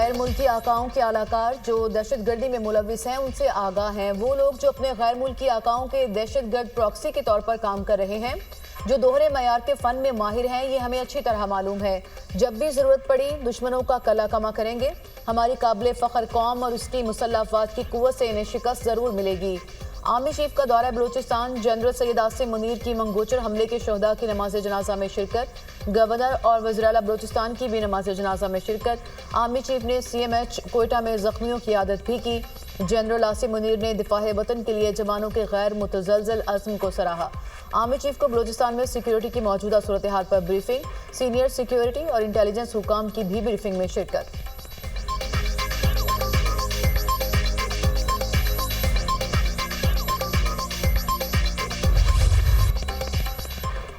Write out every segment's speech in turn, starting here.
गैर मुल्की आकाओं के अलाकार जो दहशतगर्दी में मुलविस हैं उनसे आगाह हैं। वो लोग जो अपने गैर मुल्की आकाओं के दहशतगर्द प्रॉक्सी के तौर पर काम कर रहे हैं, जो दोहरे मयार के फन में माहिर हैं, ये हमें अच्छी तरह मालूम है। जब भी जरूरत पड़ी दुश्मनों का कला कमा करेंगे। हमारी काबिल फ़ख्र कौम और उसकी मुसल्लह अफ़वाज की कुव्वत से इन्हें शिकस्त जरूर मिलेगी। आर्मी चीफ का दौरा बलूचिस्तान, जनरल सैयद आसिम मुनीर की मंगोचर हमले के शहदा की नमाज जनाजा में शिरकत। गवर्नर और वज़ीर आला बलूचिस्तान की भी नमाज जनाजा में शिरकत। आर्मी चीफ ने CMH कोयटा में जख्मियों की आदत भी की। जनरल आसिम मुनीर ने दिफाए वतन के लिए जवानों के गैर मुतज़लज़ल अज़्म को सराहा। आर्मी चीफ को बलूचिस्तान में सिक्योरिटी की मौजूदा सूरत हाल पर ब्रीफिंग। सीनियर सिक्योरिटी और इंटेलिजेंस हुकाम की भी ब्रीफिंग में शिरकत।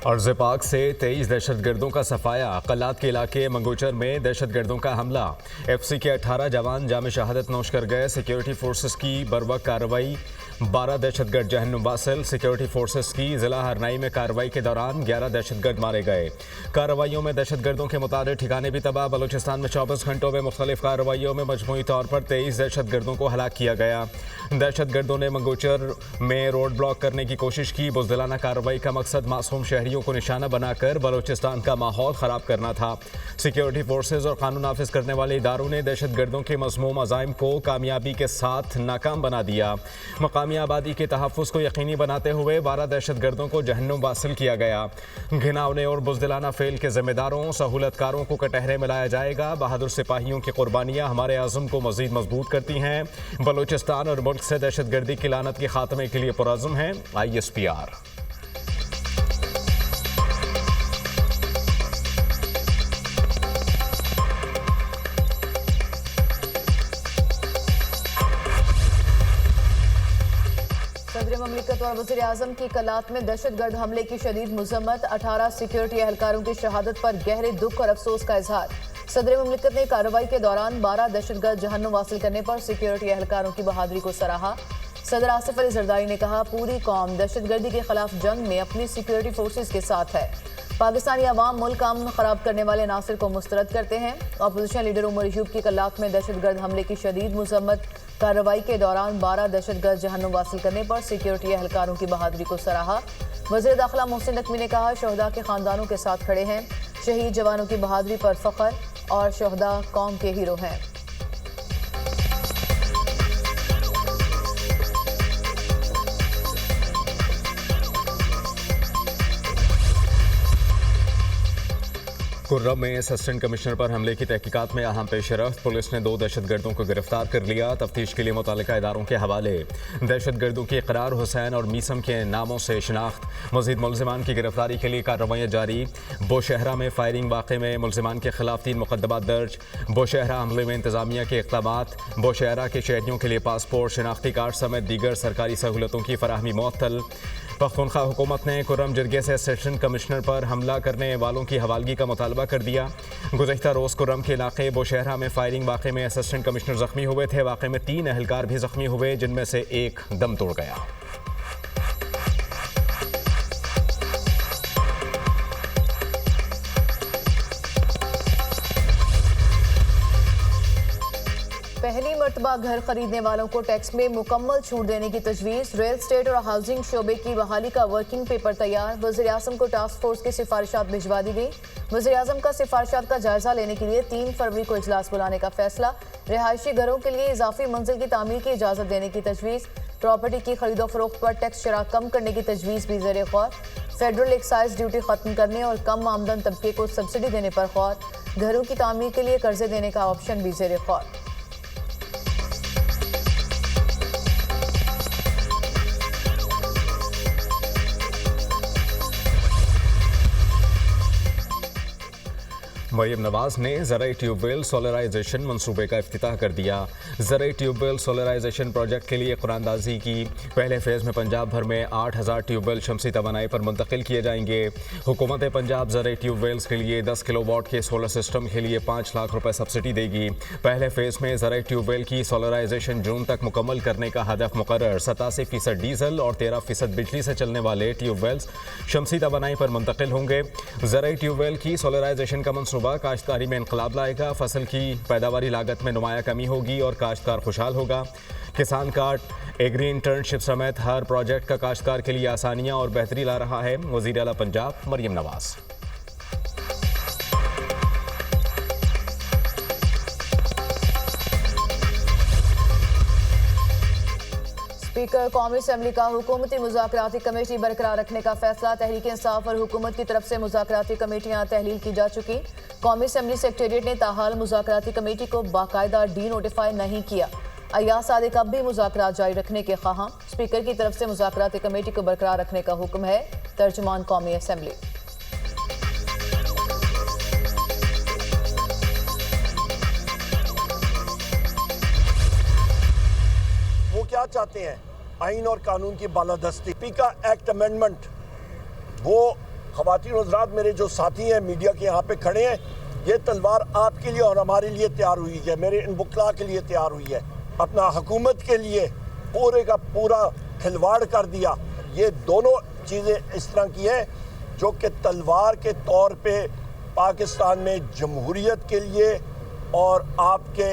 अर्ज़ पाक से 23 दहशतगर्दों का सफाया। कलात के इलाके मंगोचर में दहशतगर्दों का हमला। FC के 18 जवान जाम शहादत नोश कर गए। सिक्योरिटी फोर्सेस की बरवक्त कार्रवाई। 12 दहशतगर्द जहन्नुम वासिल। सिक्योरिटी फोर्सेस की जिला हरनाई में कार्रवाई के दौरान 11 दहशतगर्द मारे गए। कार्रवाइयों में दहशतगर्दों के मुताबिक ठिकाने भी तबाह। बलूचिस्तान में 24 घंटों में मुख्तलिफ कार्रवाइयों में मजमूई तौर पर 23 दहशतगर्दों को हलाक किया गया। दहशतगर्दों ने मंगोचर में रोड ब्लॉक करने की कोशिश की। बुज़दिलाना कार्रवाई का मकसद मासूम शहरियों को निशाना बनाकर बलूचिस्तान का माहौल ख़राब करना था। सिक्योरिटी फोर्सेज और कानून नाफिज करने वाले इदारों ने दहशतगर्दों के मज़मूम अज़ाइम को कामयाबी के साथ नाकाम बना दिया। मकामी आबादी के तहफ़्फ़ुज़ को यकीनी बनाते हुए 12 दहशतगर्दों को जहन्नुम वासिल किया गया। घिनौने और बुज़दिलाना फ़ेल के ज़िम्मेदारों सहूलतकारों को कटहरे में लाया जाएगा। बहादुर सिपाहियों की कुर्बानियाँ हमारे आज़म को मज़ीद मजबूत करती हैं। बलूचिस्तान और मुल्क से दहशतगर्दी की लानत के खात्मे के लिए पुरअज़्म है ISPR। सदर ममलिकत और वज़ीर आज़म की कलात में दहशतगर्द हमले की शदीद मज़म्मत। 18 सिक्योरिटी एहलकारों की शहादत पर गहरे दुख और अफसोस का इजहार। सदर ममलिकत ने कार्रवाई के दौरान 12 दहशतगर्द जहन्नुम हासिल करने पर सिक्योरिटी एहलकारों की बहादुरी को सराहा। सदर आसिफ अली जरदारी ने कहा, पूरी कौम दहशतगर्दी के खिलाफ जंग में अपनी सिक्योरिटी फोर्सेज के साथ है। पाकिस्तानी अवाम मुल्क अमन खराब करने वाले नासिर को मुस्तरद करते हैं। अपोजिशन लीडर उमर अयूब की कलात में दहशतगर्द हमले की शदीद मज़म्मत। कार्रवाई के दौरान 12 दहशतगर्द जहन्नुम हासिल करने पर सिक्योरिटी एहलकारों की बहादुरी को सराहा। वज़ीर दाखिला मोहसिन नकवी ने कहा, शहदा के खानदानों के साथ खड़े हैं। शहीद जवानों की बहादुरी पर फ़ख्र और शहदा कौम के हीरो हैं। कुर्रम में असिस्टेंट कमिश्नर पर हमले की तहकीकात में अहम पेशरफ्त। पुलिस ने 2 दहशतगर्दों को गिरफ्तार कर लिया। तफ्तीश के लिए मुतल्लिका इदारों के हवाले। दहशतगर्दों की इकरार, हुसैन और मीसम के नामों से शिनाख्त। मज़ीद मुलज़िमान की गिरफ्तारी के लिए कार्रवाइयाँ जारी। बोशहरा में फायरिंग वाक़े में मुलज़िमान के खिलाफ 3 मुकदमात दर्ज। बोशहरा हमले में इंतज़ामिया के इक़दामात। बोशहरा के शहरियों के लिए पासपोर्ट, शनाख्ती कार्ड समेत दीगर सरकारी सहूलतों की फराहमी मुअत्तल। पख्तूनख्वा हुकूमत ने कुर्रम जिरगे से असिस्टेंट कमिश्नर पर हमला करने वालों की हवालगी का मुतालबा कर दिया। गुज़श्ता रोज़ कुर्रम के इलाके बोशहरा में फायरिंग वाक़े में असिस्टेंट कमिश्नर ज़ख्मी हुए थे। वाक़े में 3 एहलकार भी ज़ख्मी हुए, जिनमें से एक दम तोड़ गया। पहली मरतबा घर खरीदने वालों को टैक्स में मुकम्मल छूट देने की तजवीज़। रियल स्टेट और हाउसिंग शोबे की बहाली का वर्किंग पेपर तैयार। वज़ीर आज़म को टास्क फोर्स की सिफारिशात भिजवा दी गई। वज़ीर आज़म का सिफारिशात का जायजा लेने के लिए 3 फरवरी को इजलास बुलाने का फैसला। रिहायशी घरों के लिए इजाफी मंजिल की तामीर की इजाज़त देने की तजवीज़। प्रॉपर्टी की खरीदो फरोख्त पर टैक्स शरह कम करने की तजवीज़ भी ज़ेर गौर। फेडरल एक्साइज ड्यूटी खत्म करने और कम आमदन तबके को सब्सिडी देने पर गौर। घरों की तामीर के लिए कर्जे देने का ऑप्शन भी ज़ेर गौर। मरियम नवाज ने ज़राई ट्यूबवेल सोलराइजेशन मंसूबे का इफ्तिताह कर दिया। ज़राई ट्यूबवेल सोलराइजेशन प्रोजेक्ट के लिए कुरानदाजी की पहले फेज़ में पंजाब भर में 8000 ट्यूबवेल शमसी तवानाई पर मुंतकिल किए जाएंगे। हुकूमत पंजाब ज़राई ट्यूबवेल्स के लिए 10 किलोवाट के सोलर सिस्टम के लिए 5 लाख रुपए सब्सिडी देगी। पहले फेज़ में ज़राई ट्यूबवेल की सोलराइजेशन जून तक मुकम्मल करने का हदफ मुकर्रर। 87% डीजल और 13% बिजली से चलने वाले ट्यूबवेल्स शमसी तवानाई पर मुंतकिल होंगे। ज़राई ट्यूबवेल की सोलराइजेशन का मंसूबा मनसूबा काश्तकारी में इनकलाब लाएगा। फसल की पैदावारी लागत में नुमाया कमी होगी और काश्तकार खुशहाल होगा। किसान कार्ड, एग्री इंटर्नशिप समेत हर प्रोजेक्ट का काश्तकार के लिए आसानियां और बेहतरी ला रहा है। वज़ीर आला पंजाब मरियम नवाज। स्पीकर कौमी असम्बली का हुकूमती मुज़ाकराती कमेटी बरकरार रखने का फैसला। तहरीक इंसाफ और हुकूमत की तरफ से मुज़ाकराती कमेटियां तहलील की जा चुकी। कौमी असम्बली सेक्रेटेरिएट ने ताहाल मुज़ाकराती कमेटी को बाकायदा डी नोटिफाई नहीं किया। अय्याज सादिक अब भी मुज़ाकरात जारी रखने के ख्वाहां। स्पीकर की तरफ से मुज़ाकराती कमेटी को बरकरार रखने का हुक्म है। तर्जुमान कौमी असम्बली। वो क्या चाहते हैं? आइन और कानून की बालादस्ती। पीका एक्ट अमेंडमेंट, वो ख़वातीन हज़रात मेरे जो साथी हैं मीडिया के यहाँ पे खड़े हैं, ये तलवार आपके लिए और हमारे लिए तैयार हुई है, मेरे इन बुकला के लिए तैयार हुई है। अपना हुकूमत के लिए पूरे का पूरा खिलवाड़ कर दिया। ये दोनों चीज़ें इस तरह की हैं जो कि तलवार के तौर पे पाकिस्तान में जमहूरियत के लिए और आपके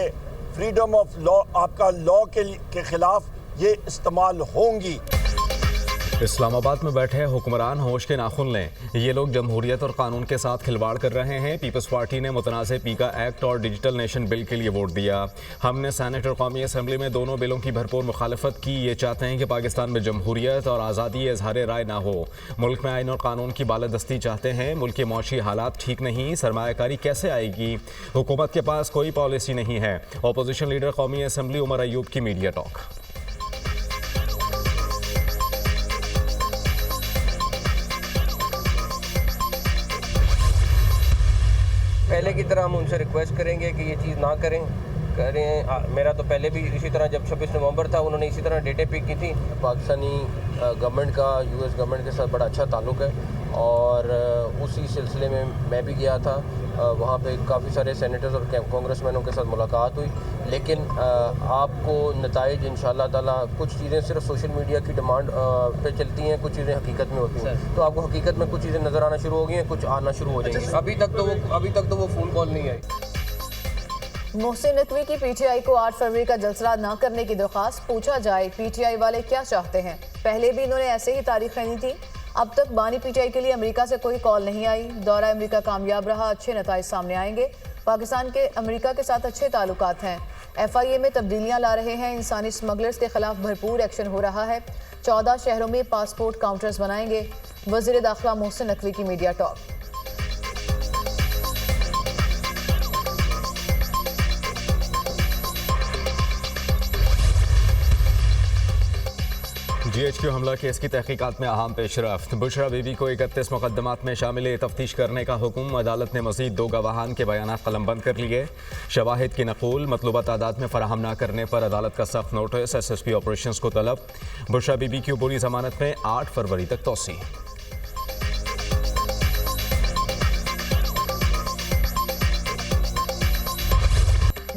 फ्रीडम ऑफ लॉ, आपका लॉ के खिलाफ ये इस्तेमाल होंगी। इस्लामाबाद में बैठे हुक्मरान होश के नाखुन लें। ये लोग जमहूरियत और कानून के साथ खिलवाड़ कर रहे हैं। पीपल्स पार्टी ने मुतनाज़ पीका एक्ट और डिजिटल नेशन बिल के लिए वोट दिया। हमने सेनेट और कौमी असम्बली में दोनों बिलों की भरपूर मुखालफत की। ये चाहते हैं कि पाकिस्तान में जमहूरियत और आज़ादी इजहार राय ना हो। मुल्क में आइन और कानून की बालादस्ती चाहते हैं। मुल्क के मौशी हालात ठीक नहीं, सरमायाकारी कैसे आएगी? हुकूमत के पास कोई पॉलिसी नहीं है। अपोजिशन लीडर कौमी असम्बली उमर अयूब की मीडिया टॉक। पहले की तरह हम उनसे रिक्वेस्ट करेंगे कि ये चीज़ ना करें। मेरा तो पहले भी इसी तरह जब 26 नवंबर था उन्होंने इसी तरह डेटें पिक की थी। पाकिस्तानी गवर्नमेंट का यूएस गवर्नमेंट के साथ बड़ा अच्छा ताल्लुक़ है और उसी सिलसिले में मैं भी गया था। वहाँ पे काफ़ी सारे सेनेटर्स और कांग्रेसमैनों के साथ मुलाकात हुई, लेकिन आपको नताइज इंशाअल्लाह ताला कुछ चीज़ें सिर्फ सोशल मीडिया की डिमांड पे चलती हैं, कुछ चीज़ें हकीकत में होती हैं। तो आपको हकीकत में कुछ चीज़ें नज़र आना शुरू हो गई हैं, कुछ आना शुरू हो जाएंगी। अभी तक तो वो फ़ोन कॉल नहीं आई। मोहसिन नकवी की पीटीआई को 8 फरवरी का जलसा न करने की दरख्वास्त। पूछा जाए पीटीआई वाले क्या चाहते हैं? पहले भी इन्होंने ऐसे ही तारीख खैनी थी। अब तक बानी पीटीआई के लिए अमेरिका से कोई कॉल नहीं आई। दौरा अमेरिका कामयाब रहा, अच्छे नताइज सामने आएंगे। पाकिस्तान के अमेरिका के साथ अच्छे ताल्लुकात हैं। FIA में तब्दीलियां ला रहे हैं। इंसानी स्मगलर्स के खिलाफ भरपूर एक्शन हो रहा है। 14 शहरों में पासपोर्ट काउंटर्स बनाएंगे। वज़ीर दाखिला मोहसिन नकवी की मीडिया टॉक। GHQ हमला केस की तहकीकात में अहम पेशरफ्त। बुशरा बीबी को 31 मुकदमात में शामिल तफ्तीश करने का हुक्म। अदालत ने मज़ीद 2 गवाहान के बयान कलमबंद कर लिए। शवाहिद की नकूल मतलूबा तादाद में फराहम न करने पर अदालत का सख्त नोटिस। SSP ऑपरेशंस को तलब। बुशरा बीबी की अबूरी जमानत में 8 फरवरी तक तोसी।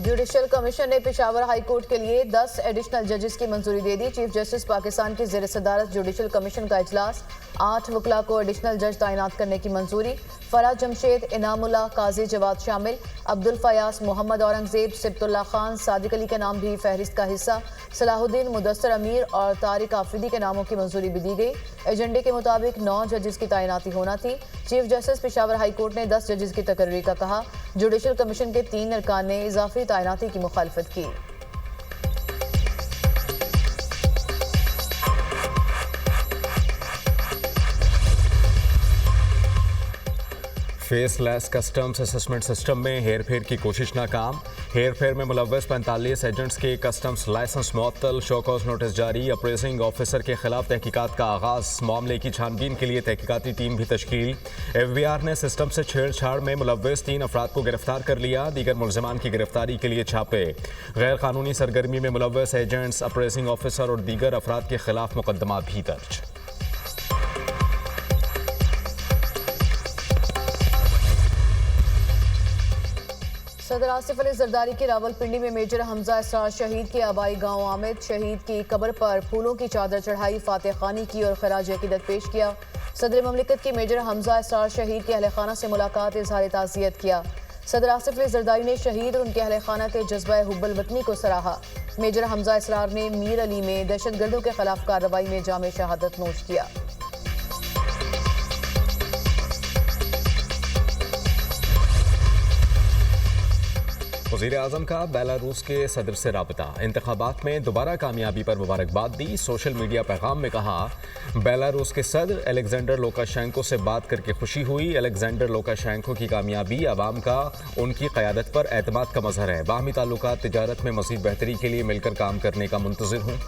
जुडिशल कमीशन ने पेशावर हाई कोर्ट के लिए 10 एडिशनल जजेस की मंजूरी दे दी। चीफ जस्टिस पाकिस्तान की ज़ेर सदारत जुडिशल कमीशन का इजलास। 8 वकला को एडिशनल जज तैनात करने की मंजूरी। फराज जमशेद, इनामुल्लाह, काजी जवाद शामिल। अब्दुल फयास, मोहम्मद औरंगजेब, सिब्तुल्लाह खान, सादिक अली के नाम भी फहरिस्त का हिस्सा। सलाहुद्दीन, मुदस्सर अमीर और तारिक आफरीदी के नामों की मंजूरी भी दी गई। एजेंडे के मुताबिक 9 जजेस की तैनाती होना थी। Chief justice Peshawar high court ने 10 जजेस की तकर्री का कहा। जुडिशल कमीशन के 3 अरकान ने इजाफी तैनाती की मुखालफत की। फेसलेस कस्टम्स असेसमेंट सिस्टम में हेरफेर की कोशिश नाकाम। हेरफेर में मुलव्वस 45 एजेंट्स के कस्टम्स लाइसेंस मुअत्तल। शोकॉज नोटिस जारी। अप्रेजिंग ऑफिसर के खिलाफ तहकीकात का आगाज। मामले की छानबीन के लिए तहकीकाती टीम भी तश्कील। FBR ने सिस्टम से छेड़छाड़ में मुलव्वस 3 अफराद को गिरफ्तार कर लिया। दीगर मुलजमान की गिरफ्तारी के लिए छापे। गैर कानूनी सरगर्मी में मुलव्वस एजेंट्स, अप्रेजिंग ऑफिसर और दीगर अफराद के खिलाफ मुकदमा भी दर्ज। सदर आसिफ अली जरदारी की रावलपिंडी में मेजर हमजा इसरार शहीद के आबाई गांव आमिद। शहीद की कब्र पर फूलों की चादर चढ़ाई, फातिह खानी की और खराज अकीदत पेश किया। सदर ममलिकत की मेजर हमजा इसरार शहीद के अहल खाना से मुलाकात, इजहार ताज़ियत किया। सदर आसिफ अली जरदारी ने शहीद और उनके अहले खाना के जज्बा हुब्बुल वतनी को सराहा। मेजर हमजा इसरार ने मीर अली में दहशतगर्दों के खिलाफ कार्रवाई में जामे शहादत नोश किया। वज़ीर आज़म का बेलारूस के सदर से राबता, इंतखाबात में दोबारा कामयाबी पर मुबारकबाद दी। सोशल मीडिया पैगाम में कहा, बेलारूस के सदर अलेक्जेंडर लुकाशेंको से बात करके खुशी हुई। अलेक्जेंडर लुकाशेंको की कामयाबी अवाम का उनकी क़यादत पर एतमाद का मज़हर है। बाहमी ताल्लुकात तिजारत में मज़ीद बेहतरी के लिए मिलकर काम करने का मुंतज़िर हूँ।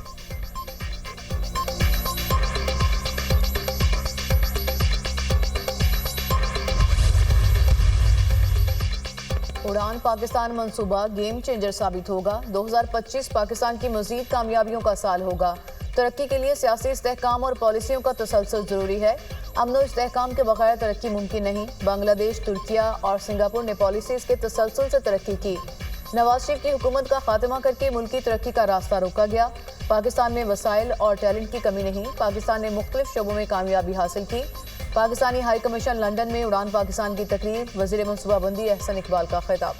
उड़ान पाकिस्तान मंसूबा गेम चेंजर साबित होगा। 2025 पाकिस्तान की मजीद कामयाबियों का साल होगा। तरक्की के लिए सियासी इस्तेहकाम और पॉलिसियों का तसलसल जरूरी है। अमन और इस्तेहकाम के बगैर तरक्की मुमकिन नहीं। बांग्लादेश, तुर्किया और सिंगापुर ने पॉलिसीज के तसलसल से तरक्की की। नवाज शरीफ की हुकूमत का खात्मा करके मुल्की तरक्की का रास्ता रोका गया। पाकिस्तान में वसाइल और टैलेंट की कमी नहीं। पाकिस्तान ने मुख्तलिफ शोबों में कामयाबी हासिल की। पाकिस्तानी हाई कमीशन लंदन में उड़ान पाकिस्तान की तकरीर। वज़ीर मनसूबाबंदी अहसन इकबाल का खिताब।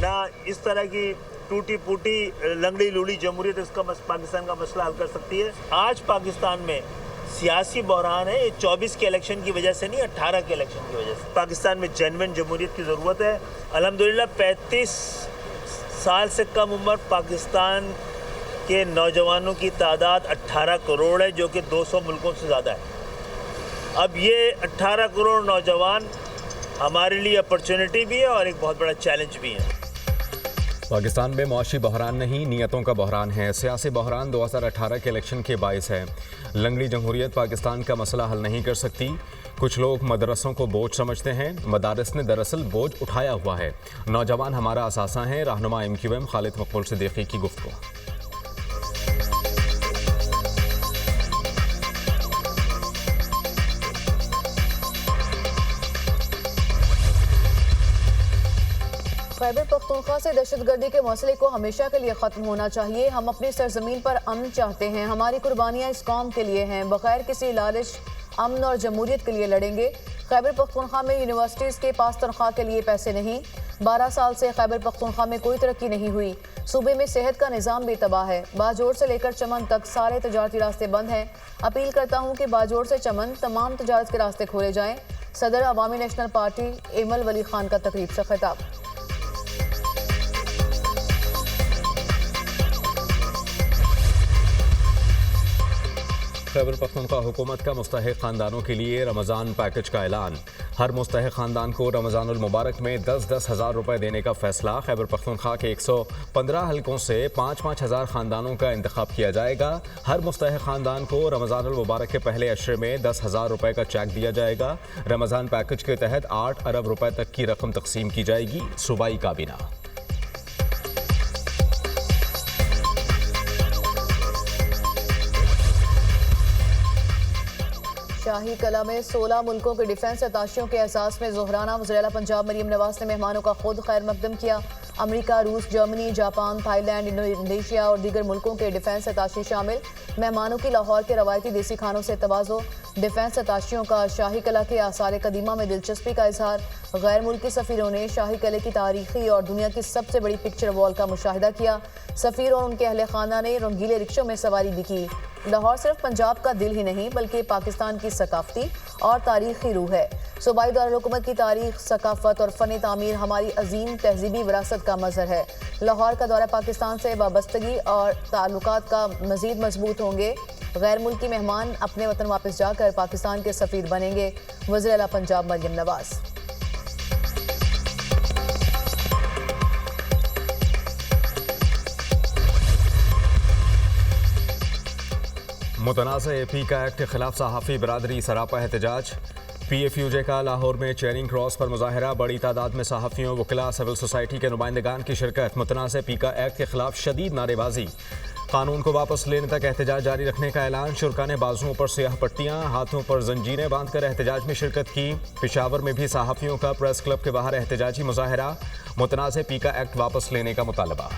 ना इस तरह की टूटी फूटी लंगड़ी लूड़ी जमहूरियत इसका पाकिस्तान का मसला हल कर सकती है। आज पाकिस्तान में सियासी बहरान है, ये 24 के इलेक्शन की वजह से नहीं, 18 के इलेक्शन की वजह से। पाकिस्तान में जेन्युइन जमहूरियत की ज़रूरत है। अल्हम्दुलिल्लाह 35 साल से कम उम्र पाकिस्तान के नौजवानों की तादाद 18 करोड़ है, जो कि 200 मुल्कों से ज़्यादा है। अब ये 18 करोड़ नौजवान हमारे लिए अपॉर्चुनिटी भी है और एक बहुत बड़ा चैलेंज भी है। पाकिस्तान में मुआशी बहरान नहीं, नीयतों का बहरान है। सियासी बहरान 2018 के इलेक्शन के बाइस है। लंगड़ी जमहूरियत पाकिस्तान का मसला हल नहीं कर सकती। कुछ लोग मदरसों को बोझ समझते हैं। मदारस ने दरअसल बोझ उठाया हुआ है। नौजवान हमारा असासा हैं। रहनुमा MQM खालिद मकबूल सिद्दीकी की गुफ्तगू। खैबर पख्तूनख्वा से दहशतगर्दी के मसले को हमेशा के लिए ख़त्म होना चाहिए। हम अपनी सरजमीन पर अमन चाहते हैं। हमारी कुर्बानियाँ इस कौम के लिए हैं। बगैर किसी लालच अमन और जमहूरियत के लिए लड़ेंगे। खैबर पख्तूनख्वा में यूनिवर्सिटीज़ के पास तनख्वाह के लिए पैसे नहीं। 12 साल से खैबर पख्तूनख्वा में कोई तरक्की नहीं हुई। सूबे में सेहत का निज़ाम भी तबाह है। बाजोड़ से लेकर चमन तक सारे तजारती रास्ते बंद हैं। अपील करता हूँ कि बाजोड़ से चमन तमाम तजारत के रास्ते खोले जाएँ। सदर अवामी नेशनल पार्टी एमल वली खान का तकरीब से खिताब। खैबर पख्तूनख्वा हुकूमत का मुस्तहिक ख़ानदानों के लिए रमज़ान पैकेज का ऐलान। हर मुस्तहिक ख़ानदान को रमज़ानुल मुबारक में 10-10 हज़ार रुपये देने का फ़ैसला। खैबर पख्तूनख्वा के 115 हलकों से 5-5 हज़ार ख़ानदानों का इंतखाब किया जाएगा। हर मुस्तहिक ख़ानदान को रमज़ानुल मुबारक के पहले अशरे में 10 हज़ार रुपये का चेक दिया जाएगा। रमज़ान पैकेज के तहत 8 अरब रुपये तक की रकम तकसीम की जाएगी। सूबाई काबीना। शाही कला में 16 मुल्कों के डिफेंस अताशियों के एहसास में ज़ोहराना। वज़ीर पंजाब मरीम नवाज ने मेहमानों का खुद खैर मकदम किया। अमेरिका, रूस, जर्मनी, जापान, थाईलैंड, इंडोनेशिया और दीगर मुल्कों के डिफेंस अताशी शामिल। मेहमानों की लाहौर के रवायती देसी खानों से तवाज़ो। डिफेंस अताशियों का शाही कला के आसार कदीमा में दिलचस्पी का इजहार। गैर मुल्की सफ़ीरों ने शाही कले की तारीखी और दुनिया की सबसे बड़ी पिक्चर वॉल का मुशाहिदा किया। सफ़ीर और उनके अहले खाना ने रंगीले रिक्शों में सवारी भी की। लाहौर सिर्फ पंजाब का दिल ही नहीं बल्कि पाकिस्तान की सकाफती और तारीखी रूह है। सूबाई दारुल-हुकूमत की तारीख, सकाफत और फ़न तामीर हमारी अजीम तहजीबी विरासत का मज़हर है। लाहौर का दौरा पाकिस्तान से वाबस्तगी और ताल्लुकात का मज़ीद मजबूत होंगे। गैर मुल्की मेहमान अपने वतन वापस जाकर पाकिस्तान के सफ़ीर बनेंगे। वज़ीर आला पंजाब मरियम नवाज। मुतनाज़ AP का एक्ट के खिलाफ सहाफ़ी बरादरी सरापा एहतजाज। PFUJ का लाहौर में चेरिंग क्रॉस पर मुजाहरा। बड़ी तादाद में सहाफ़ियों, वकला, सिविल सोसाइटी के नुमाइंदगान की शिरकत। मुतनाज़ AP का एक्ट के खिलाफ शदीद नारेबाजी। कानून को वापस लेने तक एहतजाज जारी रखने का ऐलान। शुरका ने बाजुओं पर स्याह पट्टियाँ, हाथों पर जंजीरें बांधकर एहतजाज में शिरकत की। पेशावर में भी सहाफ़ियों का प्रेस क्लब के बाहर एहतजाजी मुजाहरा। मुतनाज़ AP का एक्ट वापस लेने का मुतालबा।